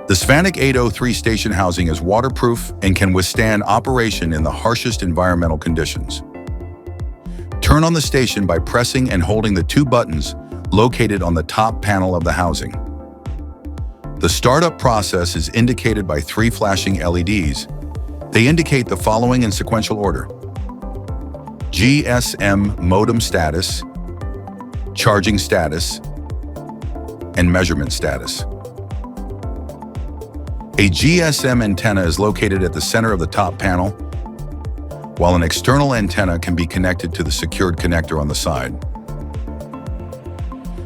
The SVANTEK 803 station housing is waterproof and can withstand operation in the harshest environmental conditions. Turn on the station by pressing and holding the two buttons located on the top panel of the housing. The startup process is indicated by three flashing LEDs. They indicate the following in sequential order: GSM modem status, charging status, and measurement status. A GSM antenna is located at the center of the top panel, while an external antenna can be connected to the secured connector on the side.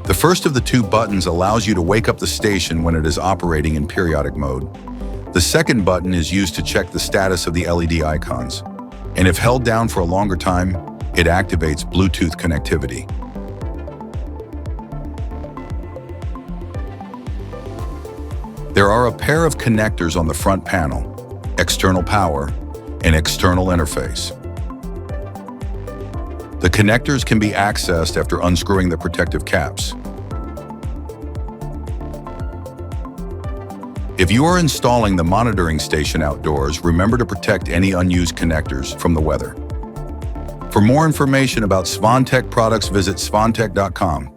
The first of the two buttons allows you to wake up the station when it is operating in periodic mode. The second button is used to check the status of the LED icons, and if held down for a longer time, it activates Bluetooth connectivity. There are a pair of connectors on the front panel: external power and external interface. The connectors can be accessed after unscrewing the protective caps. If you are installing the monitoring station outdoors, remember to protect any unused connectors from the weather. For more information about SVANTEK products, visit SVANTEK.com.